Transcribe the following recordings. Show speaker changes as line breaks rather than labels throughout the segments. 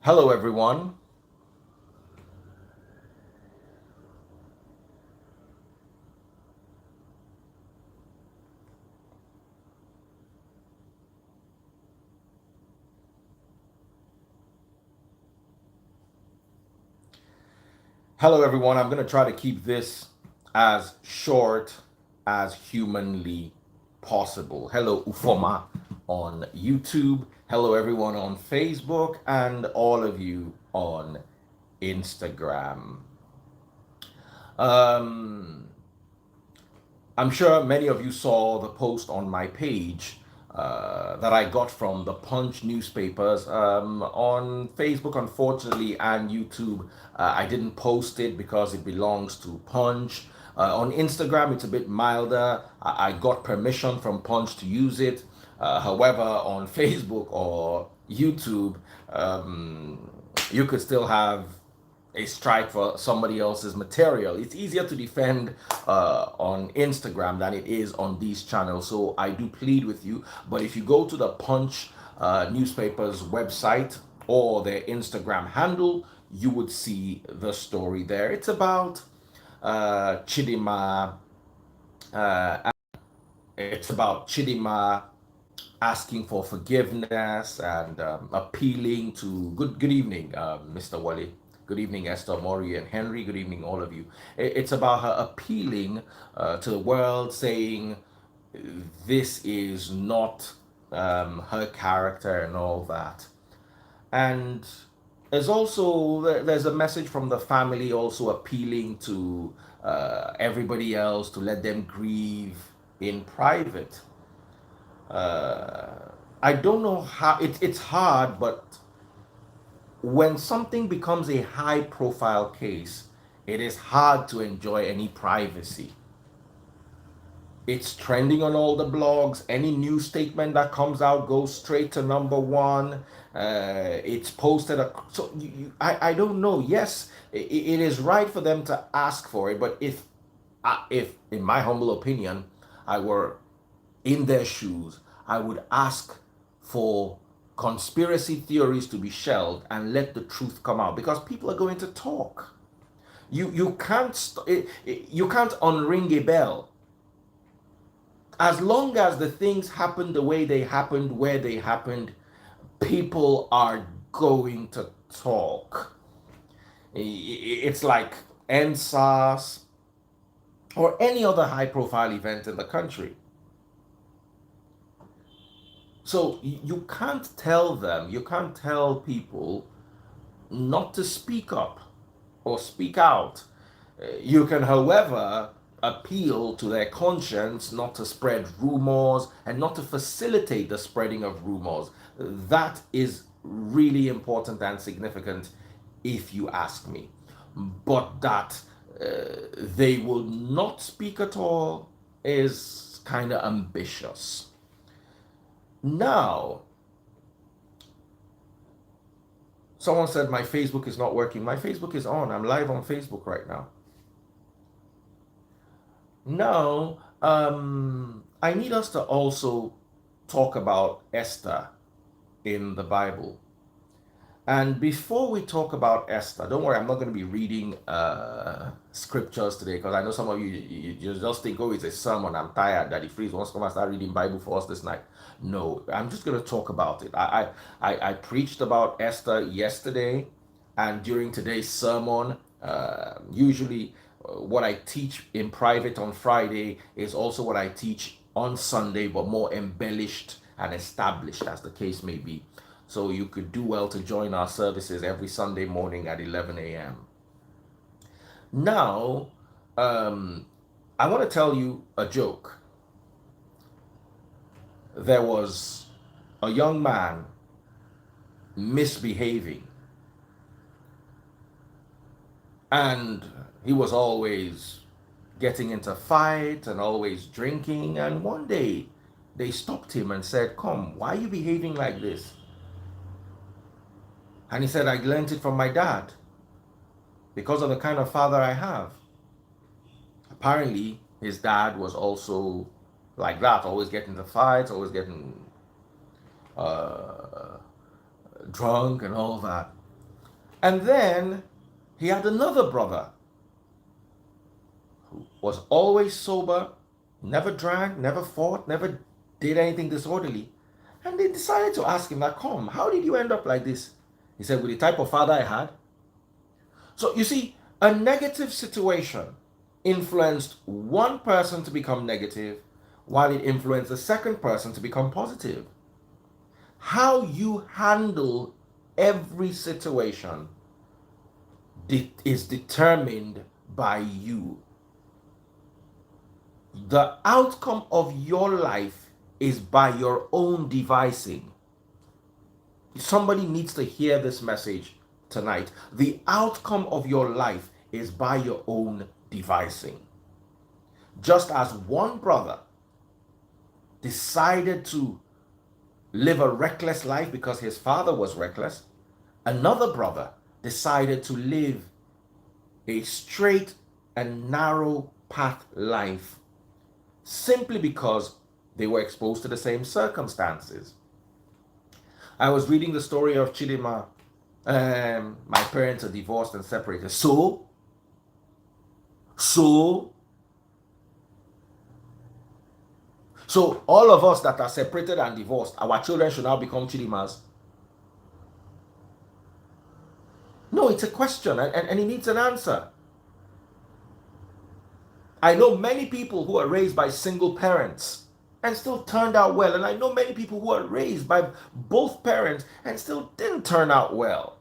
Hello, everyone. Hello, everyone. I'm going to try to keep this as short as humanly possible. Hello, Ufoma on YouTube. Hello, everyone on Facebook, and all of you on Instagram. Um, I'm sure many of you saw the post on my page that I got from the Punch newspapers on Facebook, unfortunately, and YouTube. I didn't post it because it belongs to Punch. On Instagram, it's a bit milder. I got permission from Punch to use it. However, on Facebook or YouTube, you could still have a strike for somebody else's material. It's easier to defend on Instagram than it is on these channels. So I do plead with you. But if you go to the Punch newspaper's website or their Instagram handle, you would see the story there. It's about Chidinma. It's about Chidinma asking for forgiveness and appealing to good evening, Mr. Wally. Good evening, Esther, Maury, and Henry. Good evening, all of you. It's about her appealing to the world, saying this is not her character and all that. And there's a message from the family also appealing to everybody else to let them grieve in private. I don't know how it's hard, but when something becomes a high profile case, it is hard to enjoy any privacy. It's trending on all the blogs. Any news statement that comes out goes straight to number one. It's posted. So I don't know. Yes, it is right for them to ask for it, but if, in my humble opinion, I were in their shoes, I would ask for conspiracy theories to be shelved and let the truth come out because people are going to talk. You can't unring a bell. As long as the things happen the way they happened, where they happened, people are going to talk. It's like NSAS or any other high profile event in the country. So you can't tell them, you can't tell people not to speak up or speak out. You can, however, appeal to their conscience not to spread rumors and not to facilitate the spreading of rumors. That is really important and significant, if you ask me. But that they will not speak at all is kind of ambitious. Now, someone said my Facebook is not working. My Facebook is on. I'm live on Facebook right now. Now, I need us to also talk about Esther in the Bible. And before we talk about Esther, don't worry, I'm not going to be reading scriptures today because I know some of you just think, oh, it's a sermon. I'm tired. Daddy Freeze wants to come and start reading Bible for us this night. No, I'm just going to talk about it. I preached about Esther yesterday, and during today's sermon, usually what I teach in private on Friday is also what I teach on Sunday, but more embellished and established as the case may be. So you could do well to join our services every Sunday morning at 11 a.m. Now, I want to tell you a joke. There was a young man misbehaving, and he was always getting into fights and always drinking. And one day they stopped him and said, "Come, why are you behaving like this?" And he said, "I learned it from my dad because of the kind of father I have." Apparently, his dad was also like that, always getting into fights, always getting uh, drunk and all that. And then he had another brother who was always sober, never drank, never fought, never did anything disorderly. And they decided to ask him, like, come, how did you end up like this? He said, with the type of father I had. So you see, a negative situation influenced one person to become negative, while it influenced the second person to become positive. How you handle every situation is determined by you. The outcome of your life is by your own devising. Somebody needs to hear this message tonight. The outcome of your life is by your own devising. Just as one brother decided to live a reckless life because his father was reckless, another brother decided to live a straight and narrow path life simply because they were exposed to the same circumstances. I was reading the story of Chidinma. My parents are divorced and separated. So all of us that are separated and divorced, our children should now become Chidinmas. No, it's a question and it needs an answer. I know many people who are raised by single parents and still turned out well. And I know many people who are raised by both parents and still didn't turn out well.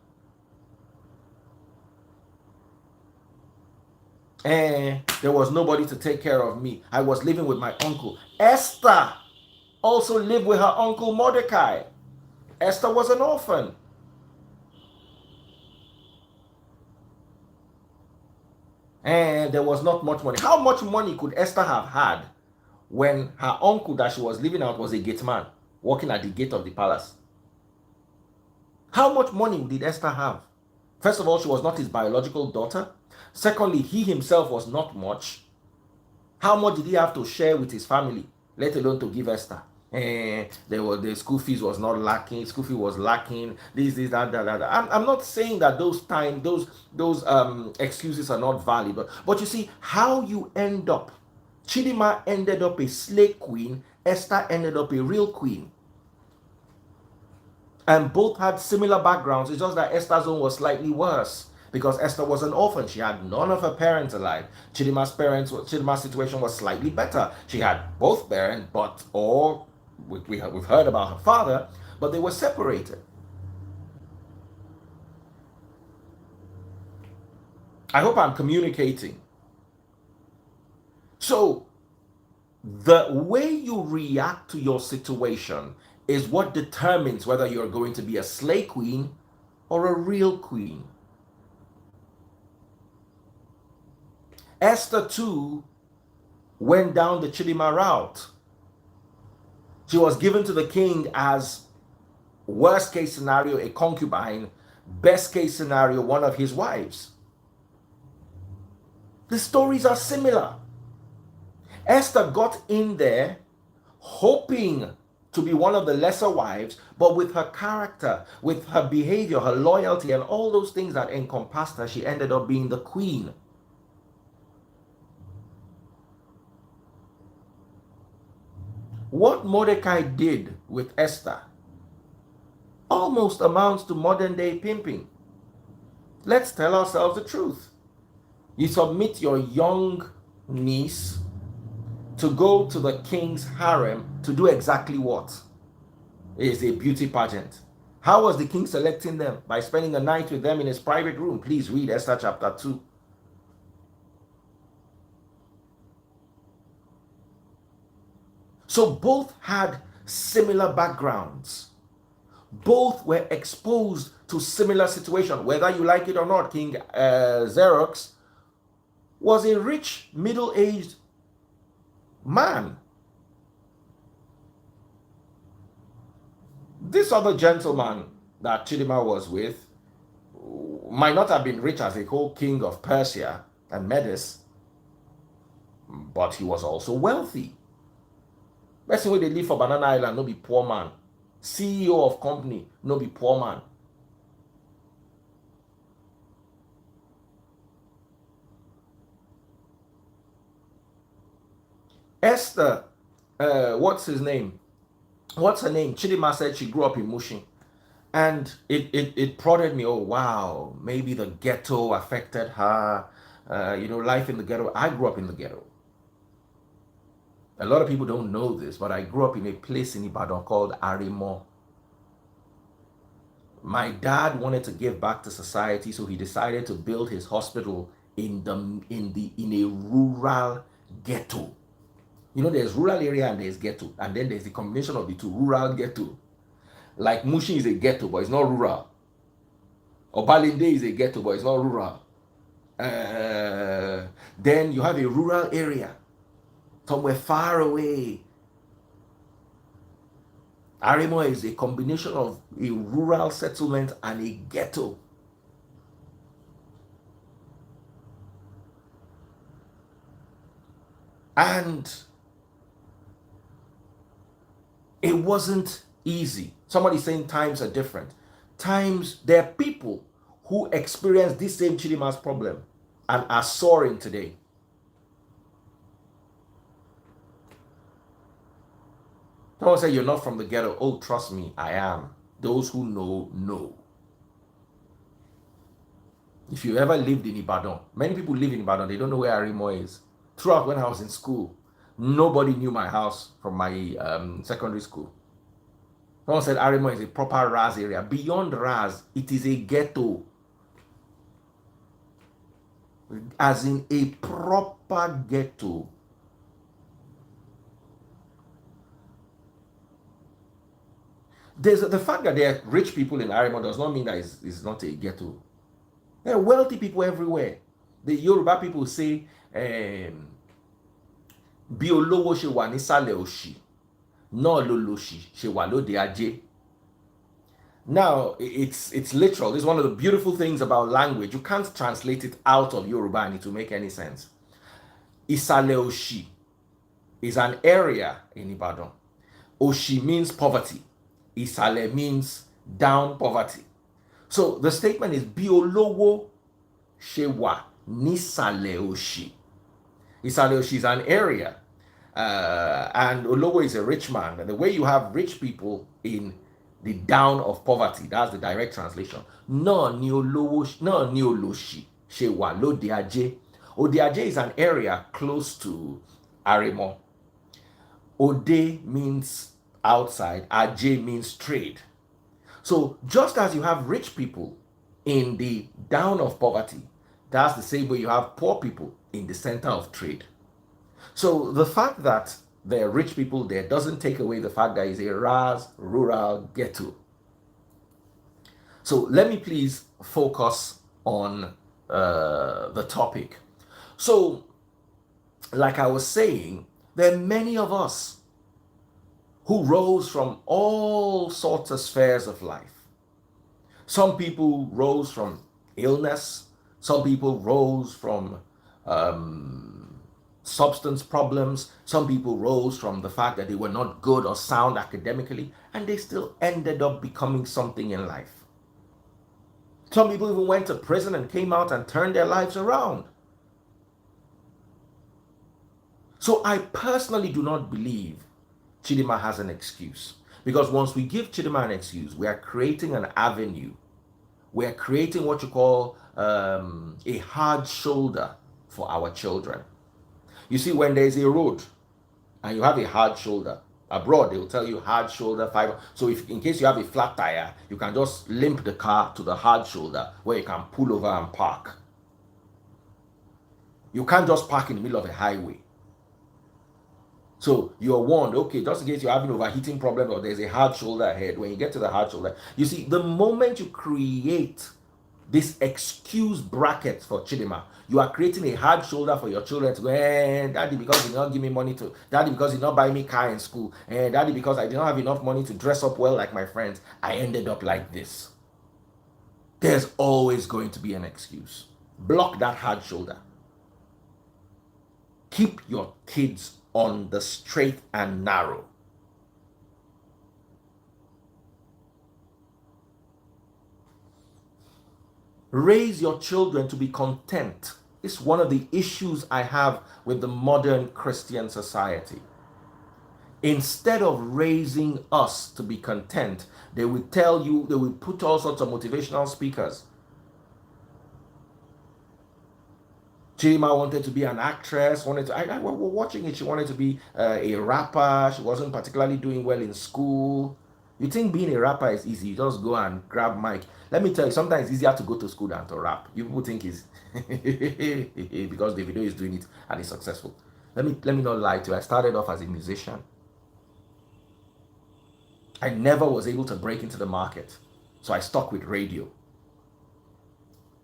And there was nobody to take care of me. I was living with my uncle. Esther also lived with her uncle Mordecai. Esther was an orphan. And there was not much money. How much money could Esther have had when her uncle that she was living out was a gate man working at the gate of the palace? How much money did Esther have? First of all, she was not his biological daughter. Secondly, he himself was not much. How much did he have to share with his family, let alone to give Esther? The school fees was not lacking. School fee was lacking. This, that. I'm not saying that those excuses are not valid, but you see how you end up. Chidinma ended up a slave queen. Esther ended up a real queen. And both had similar backgrounds. It's just that Esther's own was slightly worse because Esther was an orphan. She had none of her parents alive. Chidinma's situation was slightly better. She had both parents, we've heard about her father, but they were separated. I hope I'm communicating. So, the way you react to your situation is what determines whether you're going to be a slave queen or a real queen. Esther too went down the Chidinma route. She was given to the king as worst case scenario a concubine, best case scenario one of his wives. The stories are similar. Esther got in there hoping to be one of the lesser wives, but with her character, with her behavior, her loyalty, and all those things that encompassed her, she ended up being the queen. What Mordecai did with Esther almost amounts to modern day pimping. Let's tell ourselves the truth. You submit your young niece to go to the king's harem to do exactly what? It is a beauty pageant. How was the king selecting them? By spending the night with them in his private room. Please read Esther chapter 2. So both had similar backgrounds. Both were exposed to similar situations. Whether you like it or not, King Xerxes was a rich, middle-aged man. This other gentleman that Chidinma was with might not have been rich as a whole king of Persia and Medes, but he was also wealthy. Person wey dey live for Banana Island no be poor man. CEO of company no be poor man. Esther, what's his name? What's her name? Chidinma said she grew up in Mushin. And it prodded me, oh wow, maybe the ghetto affected her. Life in the ghetto. I grew up in the ghetto. A lot of people don't know this, but I grew up in a place in Ibadan called Arimo. My dad wanted to give back to society, so he decided to build his hospital in a rural ghetto. There's rural area and there's ghetto, and then there's the combination of the two, rural ghetto. Like Mushin is a ghetto, but it's not rural. Obalinde is a ghetto, but it's not rural. Then you have a rural area, somewhere far away. Arimo is a combination of a rural settlement and a ghetto. And it wasn't easy. Somebody saying times are different. There are people who experience this same Chidinma's problem and are soaring today. Someone say you're not from the ghetto. Oh, trust me, I am. Those who know. If you ever lived in Ibadan, many people live in Ibadan, they don't know where Arimo is. Throughout when I was in school, nobody knew my house from my secondary school. Someone said Arimo is a proper Raz area. Beyond Raz, it is a ghetto. As in a proper ghetto. The fact that there are rich people in Arimo does not mean that it's not a ghetto. There are wealthy people everywhere. The Yoruba people say, bí olówó ṣe wà nísàlẹ̀ òṣì, náà ló lòṣì ṣe wà lóde ajé. Now, it's literal. This is one of the beautiful things about language. You can't translate it out of Yoruba and it will make any sense. Ìsàlẹ̀ òṣì is an area in Ibadan. Òṣì means poverty. Ìsàlẹ̀ means down poverty. So the statement is bí olówó ṣe wà nísàlẹ̀ òṣì. Ìsàlẹ̀ òṣì is an area, and olówó is a rich man. And the way you have rich people in the down of poverty, that's the direct translation. Náà ni olòṣì ṣe wà lóde ajé. Ode ajé is an area close to Arimo. Ode means outside, ajé means trade. So just as you have rich people in the down of poverty, that's the same way you have poor people in the center of trade. So the fact that there are rich people there doesn't take away the fact that it's a Raz rural ghetto. So let me please focus on the topic. So, like I was saying, there are many of us who rose from all sorts of spheres of life. Some people rose from illness. Some people rose from substance problems. Some people rose from the fact that they were not good or sound academically, and they still ended up becoming something in life. Some people even went to prison and came out and turned their lives around. So I personally do not believe Chidinma has an excuse. Because once we give Chidinma an excuse, we are creating an avenue. We are creating what you call a hard shoulder for our children. You see, when there's a road and you have a hard shoulder, abroad they will tell you hard shoulder fiber. So if in case you have a flat tire, you can just limp the car to the hard shoulder where you can pull over and park. You can't just park in the middle of a highway. So you're warned, okay, just in case you're having overheating problem or there's a hard shoulder ahead, when you get to the hard shoulder, you see, the moment you create this excuse bracket for Chidinma, you are creating a hard shoulder for your children to go, daddy, because you did not give me money to, daddy, because you did not buy me car in school, daddy, because I did not have enough money to dress up well like my friends, I ended up like this. There's always going to be an excuse. Block that hard shoulder. Keep your kids on the straight and narrow. Raise your children to be content It's one of the issues I have with the modern Christian society. Instead of raising us to be content, they will tell you, they will put all sorts of motivational speakers. Chidinma wanted to be an actress, wanted to, I was watching it, she wanted to be a rapper, she wasn't particularly doing well in school. You think being a rapper is easy, you just go and grab mic. Let me tell you, sometimes it's easier to go to school than to rap. You people think it's because Davido is doing it and he's successful. Let me not lie to you, I started off as a musician. I never was able to break into the market, so I stuck with radio.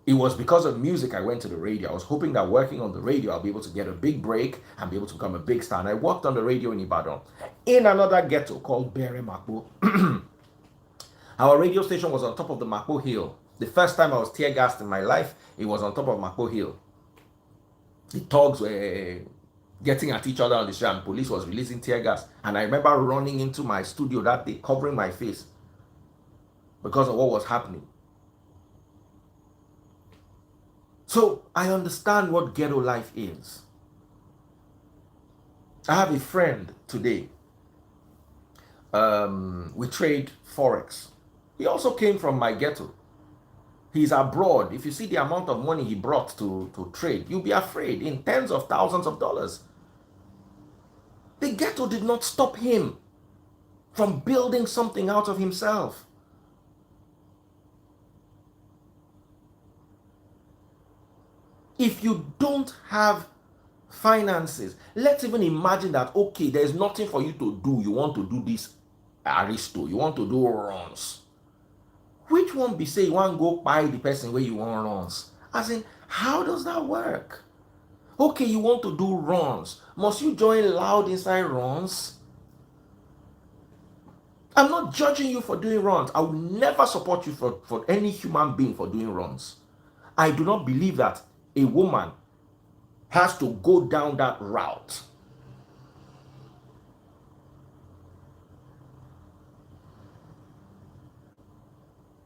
It was because of music I went to the radio. I was hoping that working on the radio, I'll be able to get a big break and be able to become a big star. And I worked on the radio in Ibadan, in another ghetto called Bere Makbo. Our radio station was on top of the Makbo Hill. The first time I was tear gassed in my life, it was on top of Makbo Hill. The thugs were getting at each other on the street and police was releasing tear gas. And I remember running into my studio that day, covering my face because of what was happening. So I understand what ghetto life is. I have a friend today. We trade Forex. He also came from my ghetto. He's abroad. If you see the amount of money he brought to trade, you'll be afraid, in tens of thousands of dollars. The ghetto did not stop him from building something out of himself. If you don't have finances, let's even imagine that, okay, there's nothing for you to do. You want to do this aristo, you want to do runs. Which one be say you want to go buy the person where you want runs? As in, how does that work? Okay, you want to do runs. Must you join loud inside runs? I'm not judging you for doing runs. I will never support you for any human being for doing runs. I do not believe that a woman has to go down that route.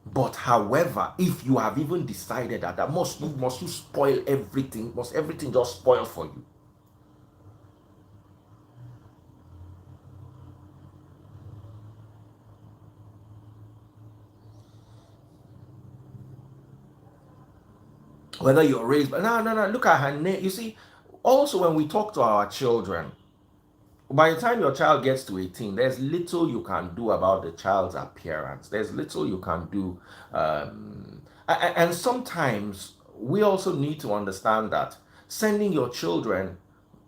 But however, if you have even decided that must you spoil everything? Must everything just spoil for you? Whether you're raised, but no, look at her name. You see, also when we talk to our children, by the time your child gets to 18, there's little you can do about the child's appearance. There's little you can do. And sometimes we also need to understand that sending your children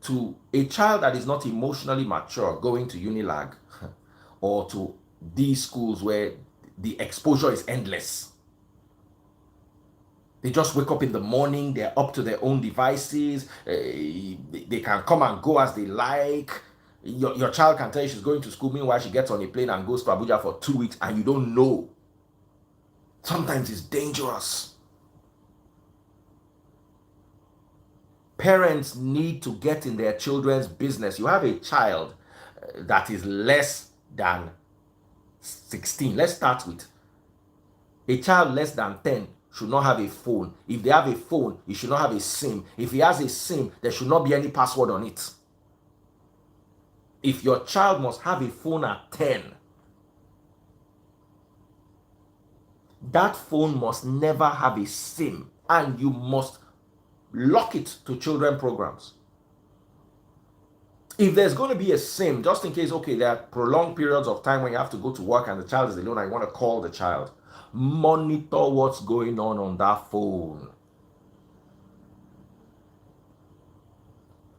to a child that is not emotionally mature, going to Unilag or to these schools where the exposure is endless. They just wake up in the morning, they're up to their own devices, they can come and go as they like. Your child can tell you she's going to school, meanwhile she gets on a plane and goes to Abuja for 2 weeks and you don't know. Sometimes it's dangerous. Parents need to get in their children's business. You have a child that is less than 16. Let's start with a child less than 10 should not have a phone. If they have a phone, he should not have a SIM. If he has a SIM, there should not be any password on it. If your child must have a phone at 10, that phone must never have a SIM, and you must lock it to children programs. If there's going to be a SIM, just in case, okay, there are prolonged periods of time when you have to go to work and the child is alone and you want to call the child, monitor what's going on that phone.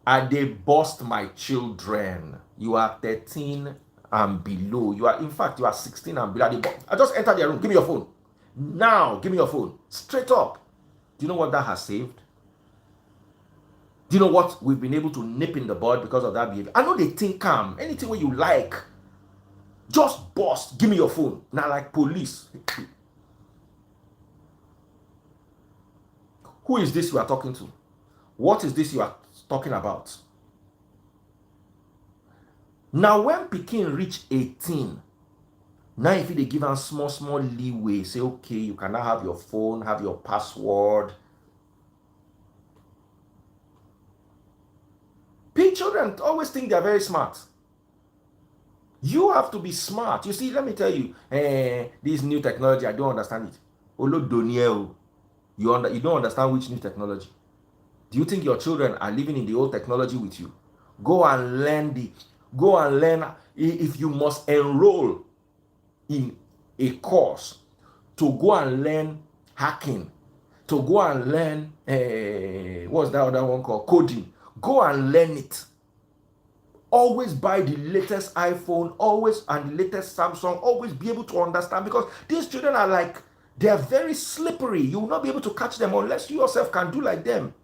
I they bust my children. You are 13 and below. You are, in fact, you are 16 and below. I just entered their room. Give me your phone. Now, give me your phone. Straight up. Do you know what that has saved? Do you know what we've been able to nip in the bud because of that behavior? I know they think calm. Anything where you like, just bust. Give me your phone. Now, like police. Who is this you are talking to? What is this you are talking about? Now, when Pikin reach 18, now if they give them small leeway, say, okay, you can now have your phone, have your password. children always think they're very smart. You have to be smart. You see, let me tell you, this new technology, I don't understand it. You don't understand which new technology. Do you think your children are living in the old technology with you? Go and learn if you must enroll in a course to go and learn hacking, to go and learn what's that other one called, coding. Go and learn it. Always buy the latest iPhone, always, and the latest Samsung. Always be able to understand, because these children are like, they're very slippery. You will not be able to catch them unless you yourself can do like them.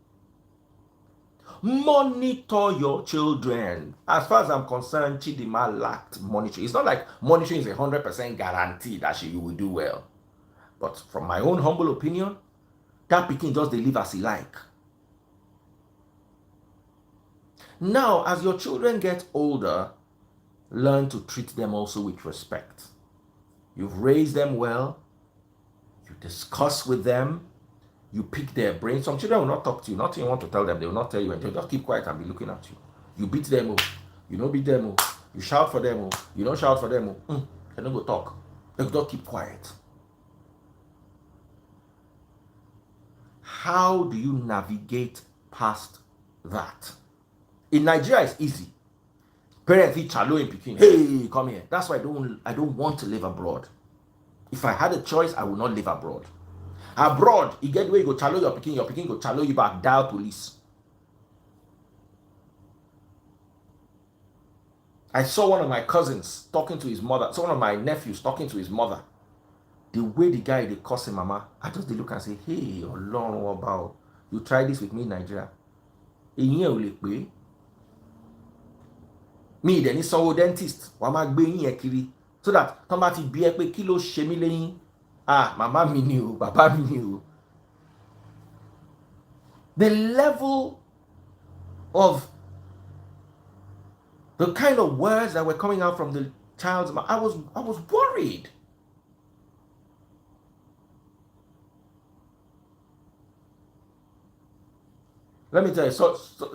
Monitor your children. As far as I'm concerned, Chidinma lacked monitoring. It's not like monitoring is 100% guarantee that you will do well. But from my own humble opinion, that pikin just dey live as he like. Now, as your children get older, learn to treat them also with respect. You've raised them well. You discuss with them. You pick their brain. Some children will not talk to you. Nothing you want to tell them, they will not tell you. And they'll just keep quiet and be looking at you. You beat them, you don't beat them, you shout for them, you don't shout for them. They don't go talk. They will just keep quiet. How do you navigate past that? In Nigeria, it's easy. Parents eat chalo in Peking. Hey, come here. That's why I don't want to live abroad. If I had a choice, I would not live abroad. Abroad, you get where you go chalo your Peking go chalo you back, dial police. I saw one of my cousins talking to his mother. So one of my nephews talking to his mother. The way the guy, they cuss him, mama, I just look and say, hey, Ọlọ́run ọba, you try this with me in Nigeria. Ìyẹn ò lè pé. Me, then it's so dentist. Wàá máa gbé yín yẹn kiri. So that tọ́ bá ti bí ẹ pé kí ló ṣe mí lẹ́yìn. Mama mi ni o, bàbá mi ni o. The level of the kind of words that were coming out from the child's mouth, I was worried. Let me tell you,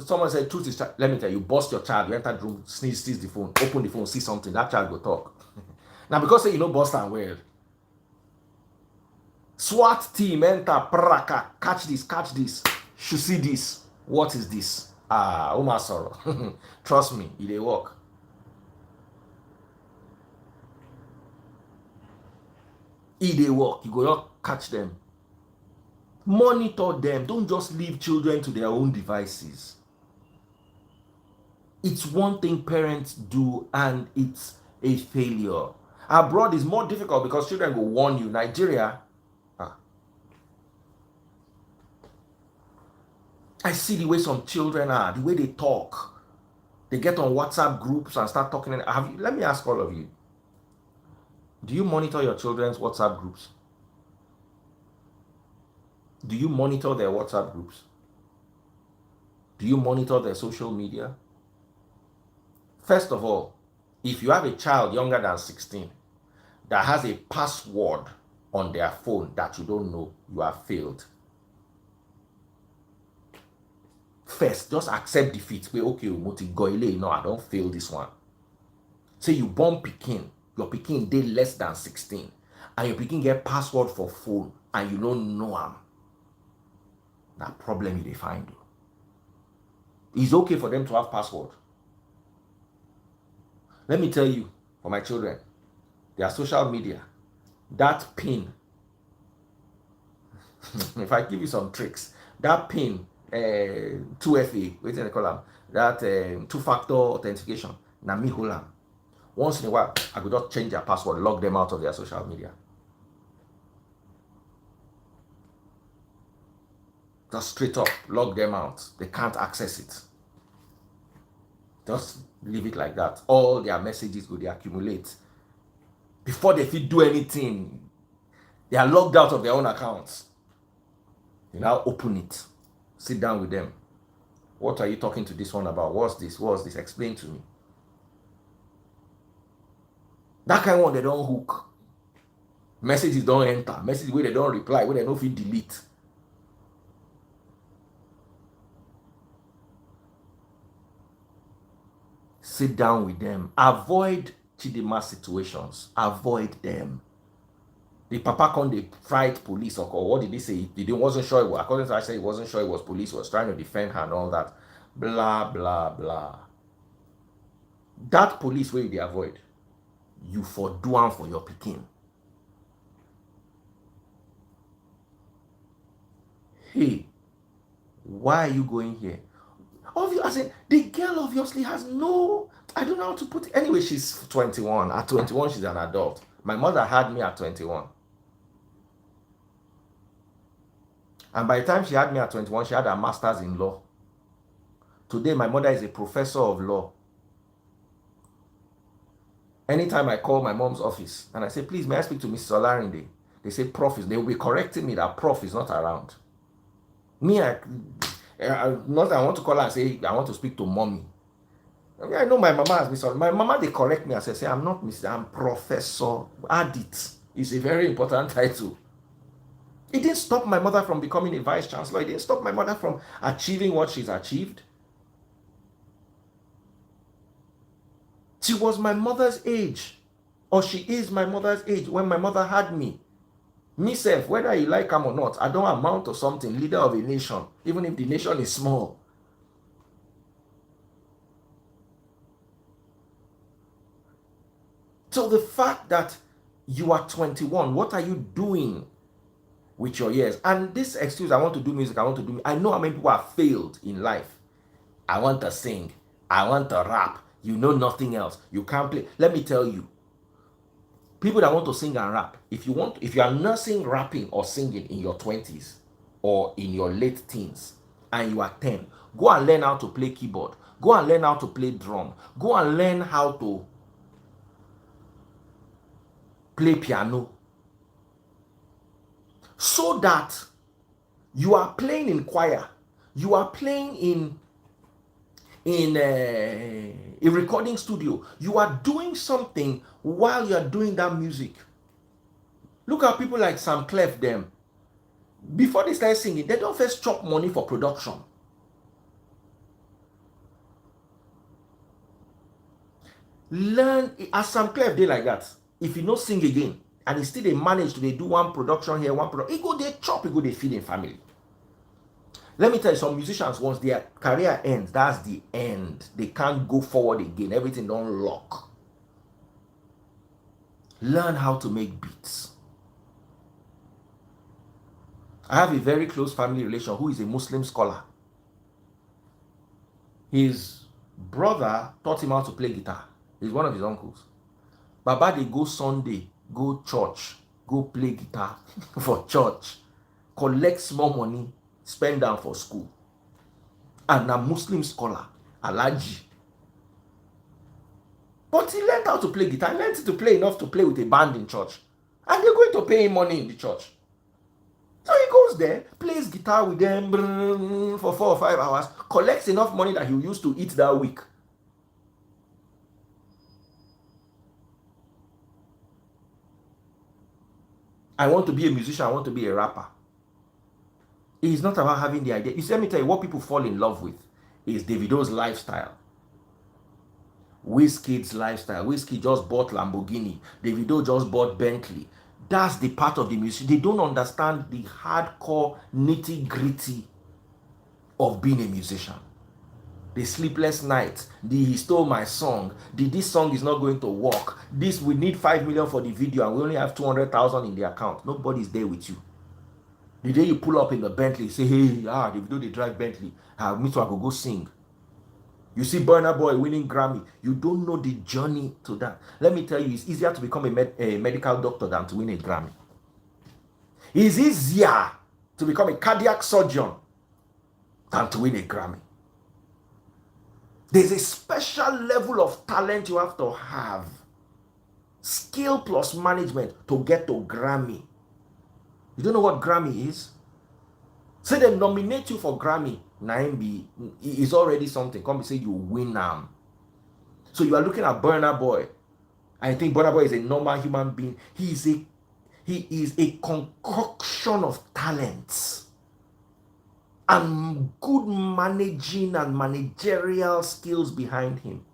someone said truth is, let me tell you, bust your child, you enter the room, sneeze the phone, open the phone, see something, that child will talk. Now, because say you know bust and well, SWAT team enter, praka, catch this, should see this. What is this? Oma sorrow. Trust me, it dey work. It dey work. You go not catch them. Monitor them. Don't just leave children to their own devices. It's one thing parents do and it's a failure. Abroad is more difficult because children will warn you. Nigeria, I see the way some children are, the way they talk. They get on WhatsApp groups and start talking. Let me ask all of you. Do you monitor your children's WhatsApp groups? Do you monitor their WhatsApp groups? Do you monitor their social media? First of all, if you have a child younger than 16 that has a password on their phone that you don't know, you have failed. First, just accept defeat. Okay, no, I don't fail this one. Say you born Pikin, your Pikin dey less than 16, and your Pikin get password for phone, and you don't know am. That problem you dey find. It's okay for them to have password. Let me tell you, for my children, their social media, that pin, if I give you some tricks, that pin, 2FA, wait till they call them, that two-factor authentication, na me hold am. Once in a while, I could just change their password, log them out of their social media. Just straight up, log them out. They can't access it. Just leave it like that. All their messages go, they accumulate. Before they fit do anything, they are logged out of their own accounts. You now open it. Sit down with them. What are you talking to this one about? What's this? What's this? Explain to me. That kind of one, they don't hook. Messages don't enter. Messages where they don't reply, where they don't feel delete. Sit down with them. Avoid Chidinma situations. Avoid them. The papa con they fight police or what did he say? He wasn't sure. According to I said, he wasn't sure it was police. He was trying to defend her and all that. Blah blah blah. That police where you avoid, you for do one for your pikin. Hey, why are you going here? Obviously, the girl obviously has no, I don't know how to put it. Anyway, she's 21. At 21, she's an adult. My mother had me at 21. And by the time she had me at 21, she had a master's in law. Today, my mother is a professor of law. Anytime I call my mom's office and I say, please, may I speak to Mrs. Olarinde? They say, prof is, they will be correcting me that prof is not around. Me, I want to call her and say, I want to speak to mommy. I know my mama has Mr. My mama, they correct me and say, I'm not Mr. I'm Professor. Add it. It's a very important title. It didn't stop my mother from becoming a vice chancellor. It didn't stop my mother from achieving what she's achieved. She was my mother's age, or she is my mother's age when my mother had me. Myself, whether you like him or not, I don't amount to something, leader of a nation, even if the nation is small. So the fact that you are 21, what are you doing with your years? And this excuse, I want to do music, I know how many people have failed in life. I want to sing, I want to rap, you know nothing else, you can't play. Let me tell you, people that want to sing and rap, if you are nursing rapping or singing in your 20s or in your late teens and you are 10, go and learn how to play keyboard, go and learn how to play drum, go and learn how to play piano, so that you are playing in choir, you are playing in a recording studio, you are doing something while you are doing that music. Look at people like Sam Clef, them. Before they start singing, they don't first chop money for production. Learn, as Sam Clef did like that. If you no sing again, and he still they manage to they do one production here, one production, he go they chop, he go they feed in family. Let me tell you, some musicians, once their career ends, that's the end. They can't go forward again. Everything don't lock. Learn how to make beats. I have a very close family relation who is a Muslim scholar. His brother taught him how to play guitar. He's one of his uncles. Baba, they go Sunday, go church, go play guitar for church, collect small money, spend down for school. And a Muslim scholar, Alaji. But he learned how to play guitar. He learned to play enough to play with a band in church. And they're going to pay him money in the church. So he goes there, plays guitar with them for 4 or 5 hours, collects enough money that he'll use to eat that week. I want to be a musician, I want to be a rapper. It's not about having the idea. You see, let me tell you, what people fall in love with is Davido's lifestyle. Wizkid's lifestyle. Wizkid just bought Lamborghini. Davido just bought Bentley. That's the part of the music. They don't understand the hardcore nitty-gritty of being a musician. The sleepless nights, he stole my song, this song is not going to work, we need 5 million for the video and we only have 200,000 in the account. Nobody's there with you. The day you pull up in the Bentley, say, hey, the video they drive Bentley, me too, I go sing. You see Burna Boy winning Grammy. You don't know the journey to that. Let me tell you, it's easier to become a medical doctor than to win a Grammy. It's easier to become a cardiac surgeon than to win a Grammy. There's a special level of talent you have to have. Skill plus management to get to Grammy. You don't know what Grammy is? Say they nominate you for Grammy. 9B is already something. Come and say you win them. So you are looking at Burna Boy. I think Burna Boy is a normal human being. He is a concoction of talents and good managing and managerial skills behind him.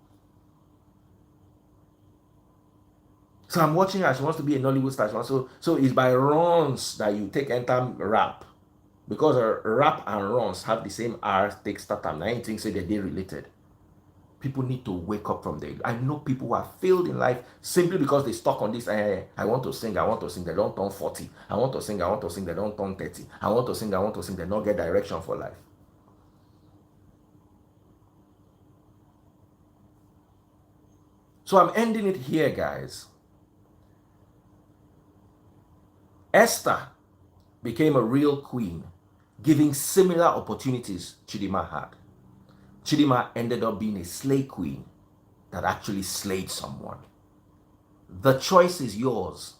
So I'm watching her. She wants to be a Nollywood star. So it's by runs that you take enter rap. Because rap and runs have the same R take start time. I think say that they're related. People need to wake up from there. I know people who have failed in life simply because they stuck on this. I want to sing, I want to sing. They don't turn 40. I want to sing, I want to sing. They don't turn 30. I want to sing, I want to sing. They don't get direction for life. So I'm ending it here, guys. Esther became a real queen, giving similar opportunities Chidinma had. Chidinma ended up being a slay queen that actually slayed someone. The choice is yours.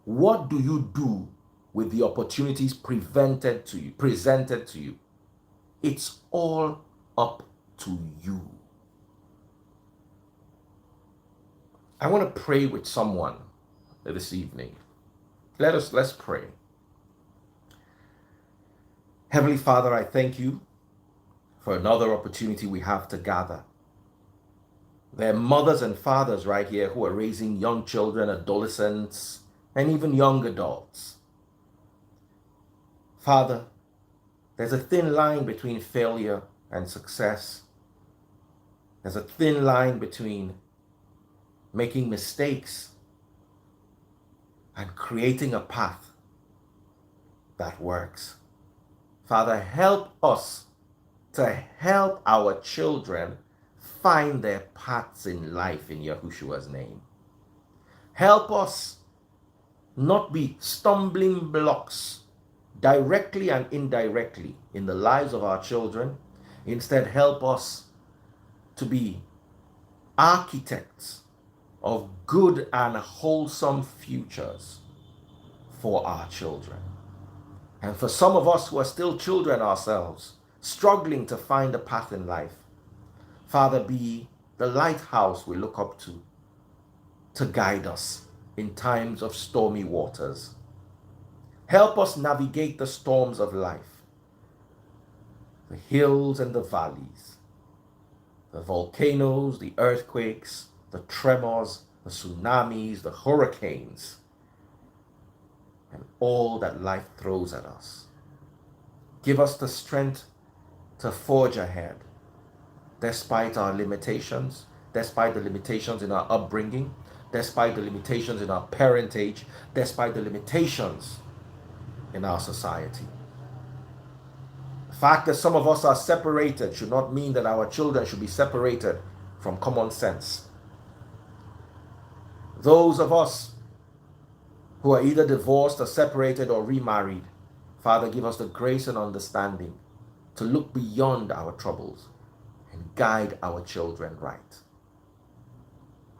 What do you do with the opportunities presented to you? It's all up to you. I want to pray with someone this evening. Let's pray. Heavenly Father, I thank you for another opportunity we have to gather. There are mothers and fathers right here who are raising young children, adolescents, and even young adults. Father, there's a thin line between failure and success. There's a thin line between making mistakes and creating a path that works. Father, help us to help our children find their paths in life in Yahushua's name. Help us not be stumbling blocks directly and indirectly in the lives of our children. Instead, help us to be architects of good and wholesome futures for our children. And for some of us who are still children ourselves, struggling to find a path in life, Father, be the lighthouse we look up to guide us in times of stormy waters. Help us navigate the storms of life, the hills and the valleys, the volcanoes, the earthquakes, the tremors, the tsunamis, the hurricanes, and all that life throws at us. Give us the strength to forge ahead, despite our limitations, despite the limitations in our upbringing, despite the limitations in our parentage, despite the limitations in our society. The fact that some of us are separated should not mean that our children should be separated from common sense. Those of us who are either divorced or separated or remarried, Father, give us the grace and understanding to look beyond our troubles and guide our children right.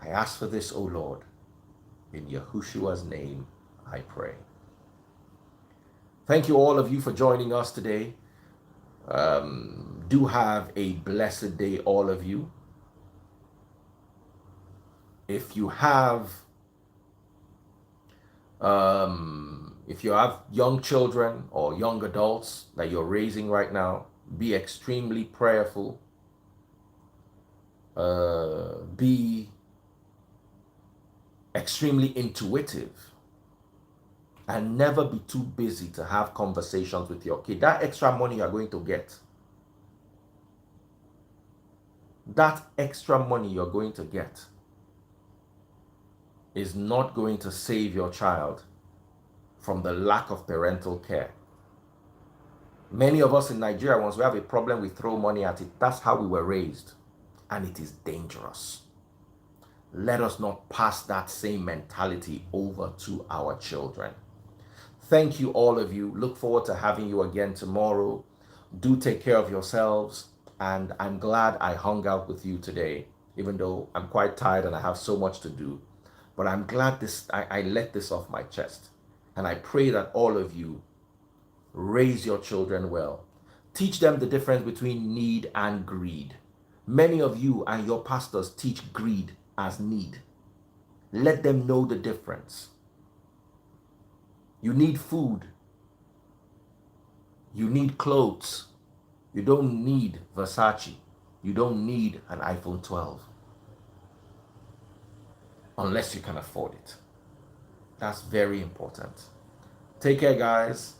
I ask for this, O Lord. In Yahushua's name, I pray. Thank you, all of you, for joining us today. Do have a blessed day, all of you. If you have young children or young adults that you're raising right now, be extremely prayerful. Be extremely intuitive, and never be too busy to have conversations with your kid. That extra money you're going to get, is not going to save your child from the lack of parental care. Many of us in Nigeria, once we have a problem, we throw money at it. That's how we were raised, and it is dangerous. Let us not pass that same mentality over to our children. Thank you, all of you. Look forward to having you again tomorrow. Do take care of yourselves, and I'm glad I hung out with you today, even though I'm quite tired and I have so much to do. But I'm glad I let this off my chest. And I pray that all of you raise your children well. Teach them the difference between need and greed. Many of you and your pastors teach greed as need. Let them know the difference. You need food. You need clothes. You don't need Versace. You don't need an iPhone 12. unless you can afford it. That's very important. Take care, guys.